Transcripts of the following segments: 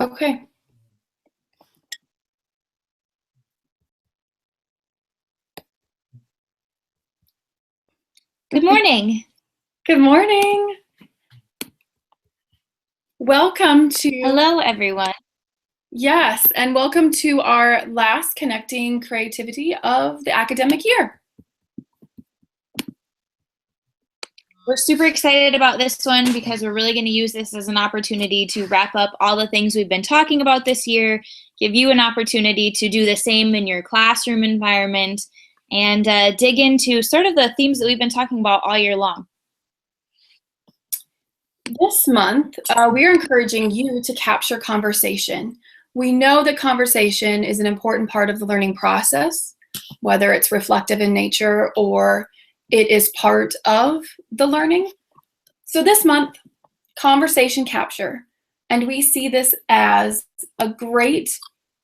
Okay. Good morning. Good morning. Welcome to, Hello, everyone. yes, and welcome to our last Connecting Creativity of the academic year. We're super excited about this one because we're really going to use this as an opportunity to wrap up all the things we've been talking about this year, give you an opportunity to do the same in your classroom environment, and dig into sort of the themes that we've been talking about all year long. This month, we are encouraging you to capture conversation. We know that conversation is an important part of the learning process, whether it's reflective in nature or it is part of the learning. So this month, conversation capture, and we see this as a great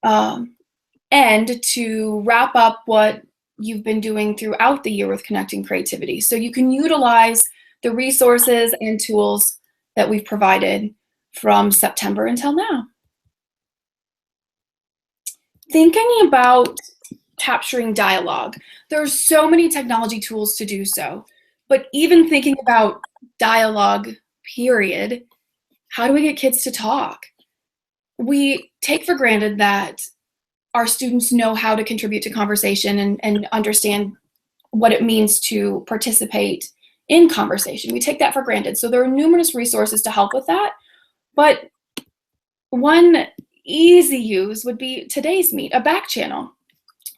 end to wrap up what you've been doing throughout the year with Connecting Creativity. So you can utilize the resources and tools that we've provided from September until now. Thinking about capturing dialogue, there are so many technology tools to do so, but even thinking about dialogue, period, how do we get kids to talk? We take for granted that our students know how to contribute to conversation and understand what it means to participate in conversation. We take that for granted. So there are numerous resources to help with that. But one easy use would be today's Meet, a back channel.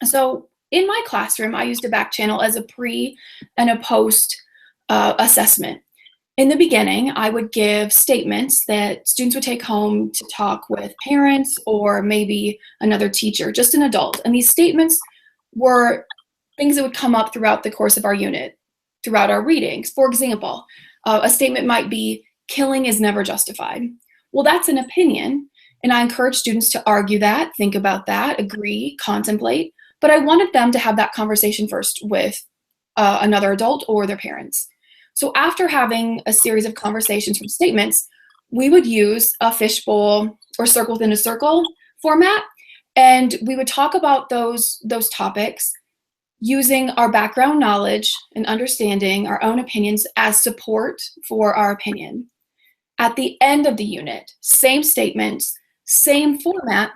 So in my classroom, I used a back channel as a pre and a post assessment. In the beginning, I would give statements that students would take home to talk with parents or maybe another teacher, just an adult. And these statements were things that would come up throughout the course of our unit, throughout our readings. For example, a statement might be, killing is never justified. Well, that's an opinion, and I encourage students to argue that, think about that, agree, contemplate, but I wanted them to have that conversation first with another adult or their parents. So after having a series of conversations from statements, we would use a fishbowl or circle within a circle format, and we would talk about those topics using our background knowledge and understanding our own opinions as support for our opinion. At the end of the unit, same statements, same format,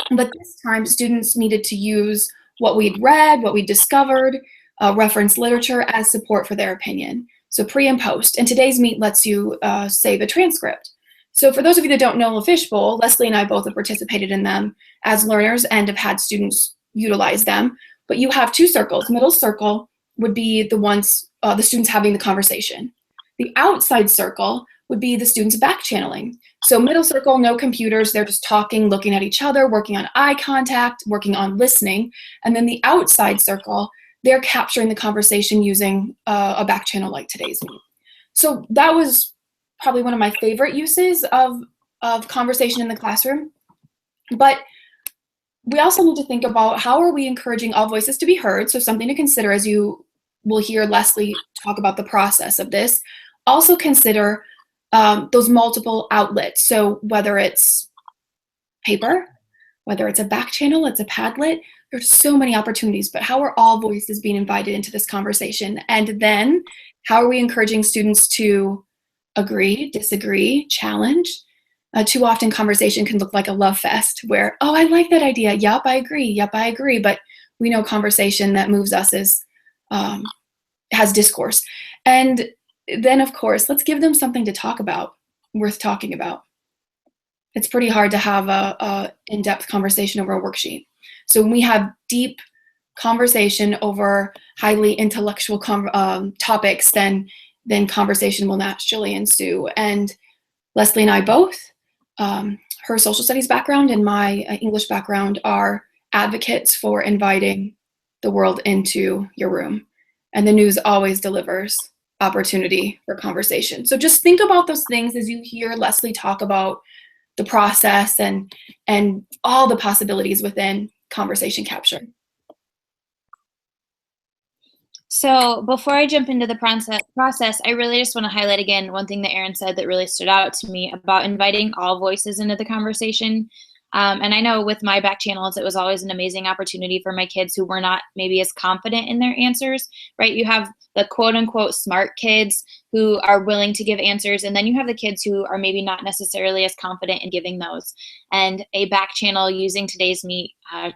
but this time students needed to use what we'd read, what we discovered, reference literature as support for their opinion. So pre and post. And today's Meet lets you save a transcript. So for those of you that don't know a fishbowl, Leslie and I both have participated in them as learners and have had students utilize them. But you have two circles. Middle circle would be the ones, the students having the conversation. The outside circle would be the students back channeling. So middle circle, no computers, they're just talking, looking at each other, working on eye contact, working on listening. And then the outside circle, they're capturing the conversation using a back channel like today's Meet. So that was probably one of my favorite uses of conversation in the classroom. But we also need to think about how are we encouraging all voices to be heard? So something to consider as you will hear Leslie talk about the process of this. Also consider those multiple outlets. So whether it's paper, whether it's a back channel, it's a Padlet, there's so many opportunities, but how are all voices being invited into this conversation? And then how are we encouraging students to agree, disagree, challenge? Too often conversation can look like a love fest where, oh, I like that idea. Yep, I agree. Yep, I agree. But we know conversation that moves us has discourse. And then, of course, let's give them something to talk about, worth talking about. It's pretty hard to have a in-depth conversation over a worksheet. So when we have deep conversation over highly intellectual topics, then conversation will naturally ensue. And Leslie and I both, her social studies background and my English background, are advocates for inviting the world into your room. And the news always delivers opportunity for conversation. So just think about those things as you hear Leslie talk about the process and all the possibilities within conversation capture. So before I jump into the process, I really just want to highlight again one thing that Erin said that really stood out to me about inviting all voices into the conversation. And I know with my back channels, it was always an amazing opportunity for my kids who were not maybe as confident in their answers, right? You have the quote unquote smart kids who are willing to give answers, and then you have the kids who are maybe not necessarily as confident in giving those. And a back channel using today's Meet,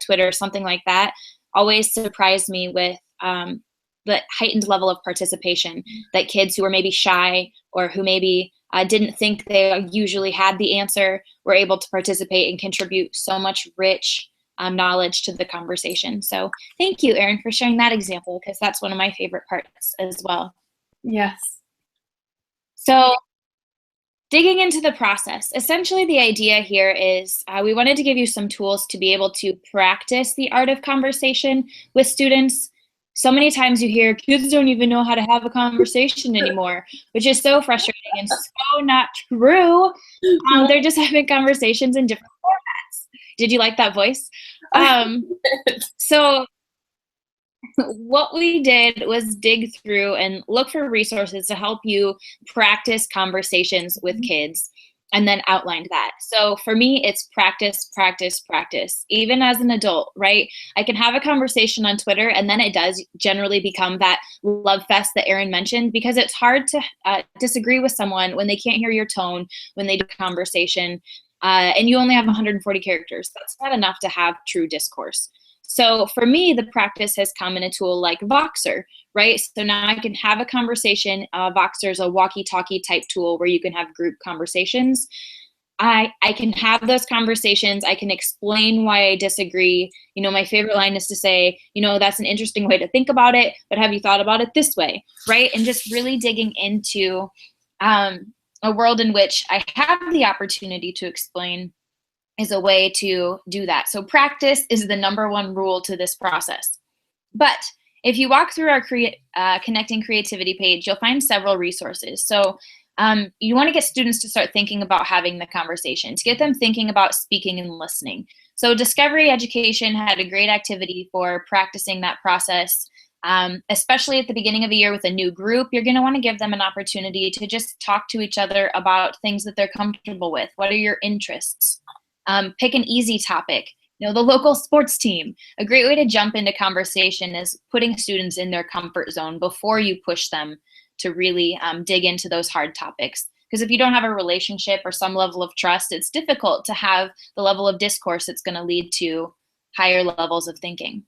Twitter, something like that, always surprised me with the heightened level of participation that kids who were maybe shy or who maybe didn't think they usually had the answer were able to participate and contribute so much rich knowledge to the conversation. So thank you, Erin, for sharing that example, because that's one of my favorite parts as well. Yes. So digging into the process, essentially the idea here is we wanted to give you some tools to be able to practice the art of conversation with students. So many times you hear kids don't even know how to have a conversation anymore, which is so frustrating and so not true. They're just having conversations in different formats. Did you like that voice? So what we did was dig through and look for resources to help you practice conversations with kids, and then outlined that. So for me, it's practice, practice, practice. Even as an adult, right? I can have a conversation on Twitter, and then it does generally become that love fest that Erin mentioned, because it's hard to disagree with someone when they can't hear your tone, when they do conversation, and you only have 140 characters. That's not enough to have true discourse. So for me, the practice has come in a tool like Voxer, right? So now I can have a conversation. Voxer is a walkie-talkie type tool where you can have group conversations. I can have those conversations. I can explain why I disagree. You know, my favorite line is to say, you know, that's an interesting way to think about it, but have you thought about it this way, right? And just really digging into a world in which I have the opportunity to explain is a way to do that. So practice is the number one rule to this process. But if you walk through our Connecting Creativity page, you'll find several resources. So you want to get students to start thinking about having the conversation, to get them thinking about speaking and listening. So Discovery Education had a great activity for practicing that process. Especially at the beginning of a year with a new group, you're going to want to give them an opportunity to just talk to each other about things that they're comfortable with. What are your interests? Pick an easy topic. You know, the local sports team. A great way to jump into conversation is putting students in their comfort zone before you push them to really dig into those hard topics. Because if you don't have a relationship or some level of trust, it's difficult to have the level of discourse that's going to lead to higher levels of thinking.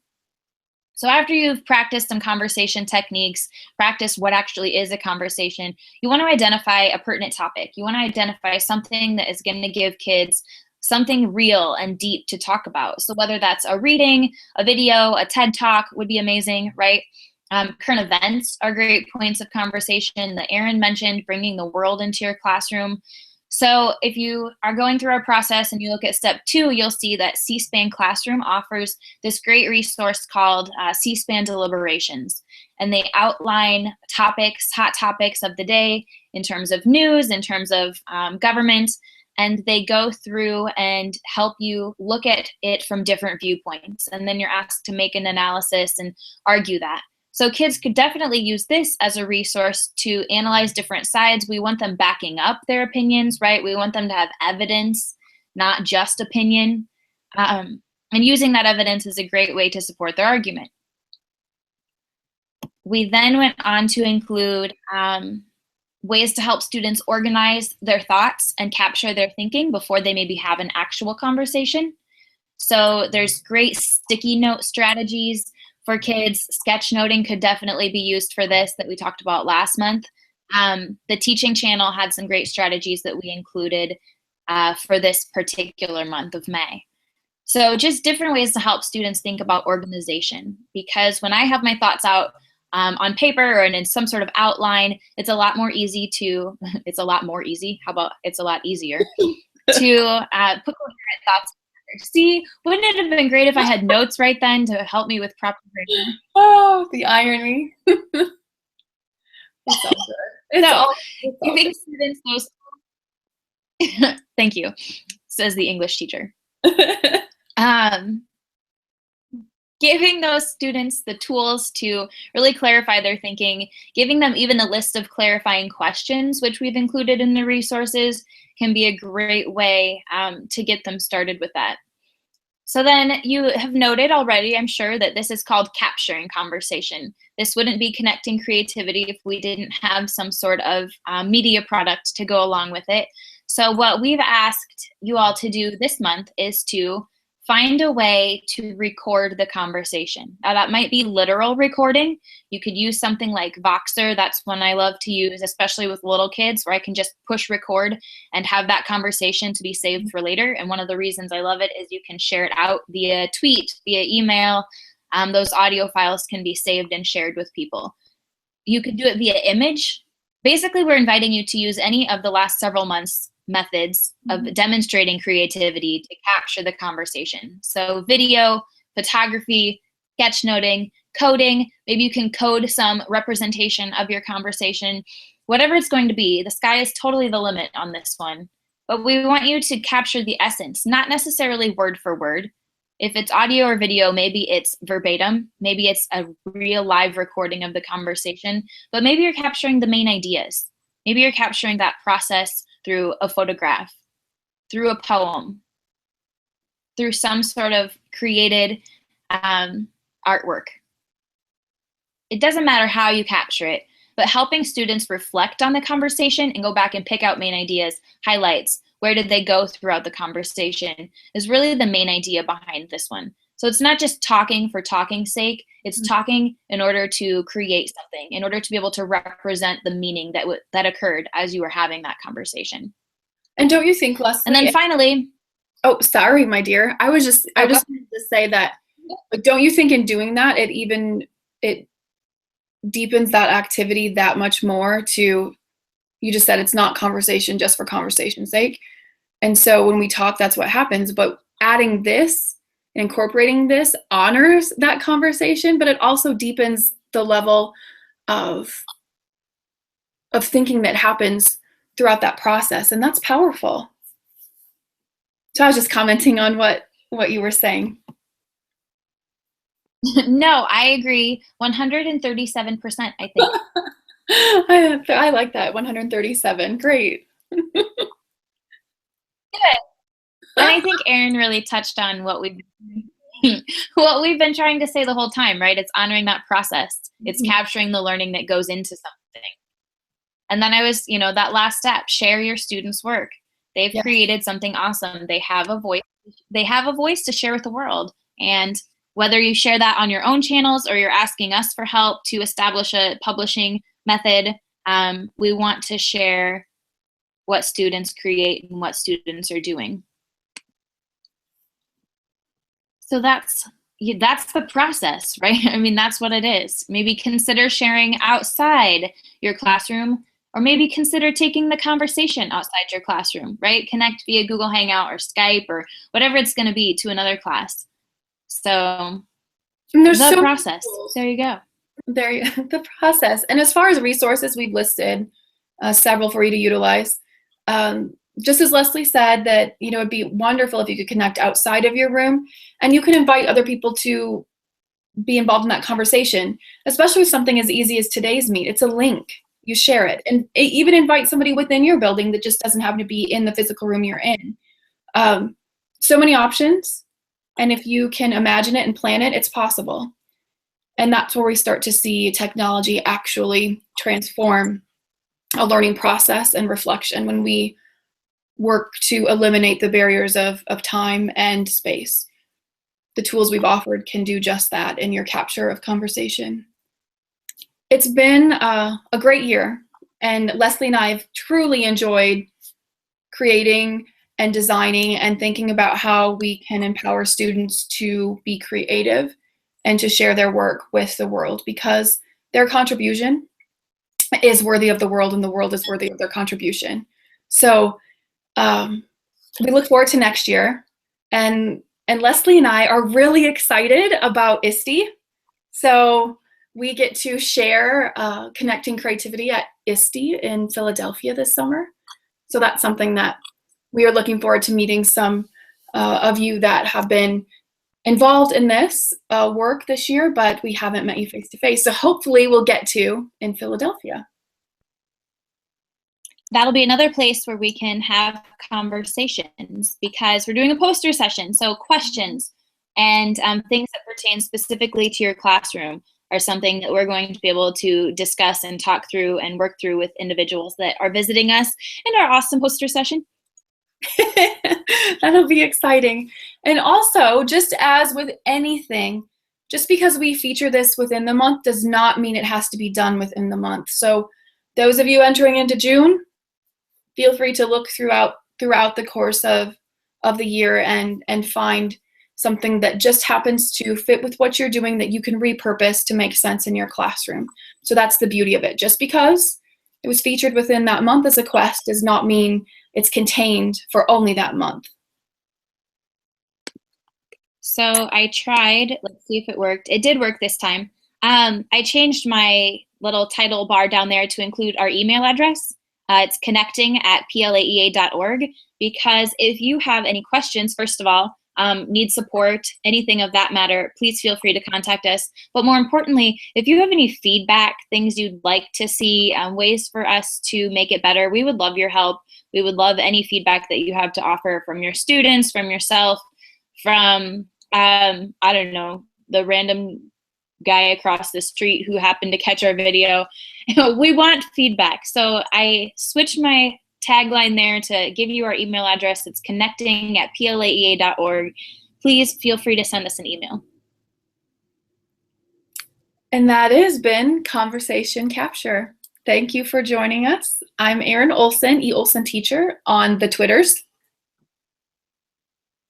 So after you've practiced some conversation techniques, practiced what actually is a conversation, you want to identify a pertinent topic. You want to identify something that is going to give kids something real and deep to talk about. So whether that's a reading, a video, a TED Talk would be amazing, right? Current events are great points of conversation that Erin mentioned, bringing the world into your classroom. So if you are going through our process and you look at step 2, you'll see that C-SPAN Classroom offers this great resource called C-SPAN Deliberations. And they outline topics, hot topics of the day in terms of news, in terms of government, and they go through and help you look at it from different viewpoints. And then you're asked to make an analysis and argue that. So kids could definitely use this as a resource to analyze different sides. We want them backing up their opinions, right? We want them to have evidence, not just opinion. And using that evidence is a great way to support their argument. We then went on to include ways to help students organize their thoughts and capture their thinking before they maybe have an actual conversation. So there's great sticky note strategies for kids. Sketchnoting could definitely be used for this that we talked about last month. The teaching channel had some great strategies that we included for this particular month of May. So just different ways to help students think about organization, because when I have my thoughts out on paper or in some sort of outline, it's a lot more easy to, it's a lot more easy, how about it's a lot easier to put coherent thoughts together. See, wouldn't it have been great if I had notes right then to help me with proper grammar? Oh, the irony. It's all good. Giving students those, thank you, says the English teacher. giving those students the tools to really clarify their thinking, giving them even a list of clarifying questions, which we've included in the resources, can be a great way to get them started with that. So then you have noted already, I'm sure, that this is called capturing conversation. This wouldn't be connecting creativity if we didn't have some sort of media product to go along with it. So what we've asked you all to do this month is to find a way to record the conversation. Now that might be literal recording. You could use something like Voxer. That's one I love to use, especially with little kids, where I can just push record and have that conversation to be saved for later. And one of the reasons I love it is you can share it out via tweet, via email. Those audio files can be saved and shared with people. You could do it via image. Basically, we're inviting you to use any of the last several months methods of demonstrating creativity to capture the conversation. So video, photography, sketchnoting, coding, maybe you can code some representation of your conversation, whatever it's going to be. The sky is totally the limit on this one. But we want you to capture the essence, not necessarily word for word. If it's audio or video, maybe it's verbatim, maybe it's a real live recording of the conversation, but maybe you're capturing the main ideas. Maybe you're capturing that process through a photograph, through a poem, through some sort of created artwork. It doesn't matter how you capture it, but helping students reflect on the conversation and go back and pick out main ideas, highlights, where did they go throughout the conversation, is really the main idea behind this one. So it's not just talking for talking's sake, it's talking in order to create something, in order to be able to represent the meaning that occurred as you were having that conversation. And don't you think, Leslie? And then finally, oh, sorry, my dear. I just wanted to say that, like, don't you think in doing that, it deepens that activity that much more to, you just said it's not conversation just for conversation's sake. And so when we talk, that's what happens. But adding this, incorporating this honors that conversation, but it also deepens the level of thinking that happens throughout that process. And that's powerful. So I was just commenting on what you were saying. No, I agree 137%, I think. I like that, 137. Great. Good. And I think Erin really touched on what we've been trying to say the whole time, right? It's honoring that process. It's capturing the learning that goes into something. And then that last step, share your students' work. They've created something awesome. They have a voice. They have a voice to share with the world. And whether you share that on your own channels or you're asking us for help to establish a publishing method, we want to share what students create and what students are doing. So that's the process, right? I mean, that's what it is. Maybe consider sharing outside your classroom, or maybe consider taking the conversation outside your classroom, right? Connect via Google Hangout or Skype or whatever it's going to be to another class. So there's the process. There you go. The process. And as far as resources, we've listed several for you to utilize. Just as Leslie said, that it'd be wonderful if you could connect outside of your room, and you can invite other people to be involved in that conversation, especially with something as easy as today's meet. It's a link. You share it, and even invite somebody within your building that just doesn't happen to be in the physical room you're in. So many options, and if you can imagine it and plan it, it's possible. And that's where we start to see technology actually transform a learning process and reflection, when we work to eliminate the barriers of time and space. The tools we've offered can do just that in your capture of conversation. It's been a great year, and Leslie and I have truly enjoyed creating and designing and thinking about how we can empower students to be creative and to share their work with the world, because their contribution is worthy of the world and the world is worthy of their contribution. So we look forward to next year, and Leslie and I are really excited about ISTE. So we get to share Connecting Creativity at ISTE in Philadelphia this summer. So that's something that we are looking forward to, meeting some of you that have been involved in this work this year, but we haven't met you face to face. So hopefully we'll get to in Philadelphia. That'll be another place where we can have conversations because we're doing a poster session. So questions and things that pertain specifically to your classroom are something that we're going to be able to discuss and talk through and work through with individuals that are visiting us in our awesome poster session. That'll be exciting. And also, just as with anything, just because we feature this within the month does not mean it has to be done within the month. So those of you entering into June, feel free to look throughout the course of the year and find something that just happens to fit with what you're doing that you can repurpose to make sense in your classroom. So that's the beauty of it. Just because it was featured within that month as a quest does not mean it's contained for only that month. So I tried, let's see if it worked. It did work this time. I changed my little title bar down there to include our email address. It's connecting@plaea.org, because if you have any questions, first of all, need support, anything of that matter, please feel free to contact us. But more importantly, if you have any feedback, things you'd like to see, ways for us to make it better, we would love your help. We would love any feedback that you have to offer from your students, from yourself, from, I don't know, the random guy across the street who happened to catch our video. We want feedback. So I switched my tagline there to give you our email address. It's connecting@plaea.org. Please feel free to send us an email. And that has been Conversation Capture. Thank you for joining us. I'm Erin Olson, E. Olson Teacher on the Twitters.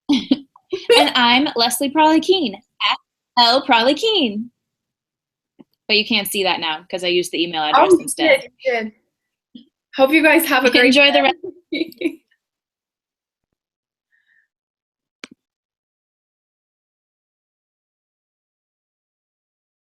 And I'm Leslie Prawley-Keene at L. Prawley-Keene. But you can't see that now because I used the email address instead. You did. Hope you guys have a great Enjoy day. the rest.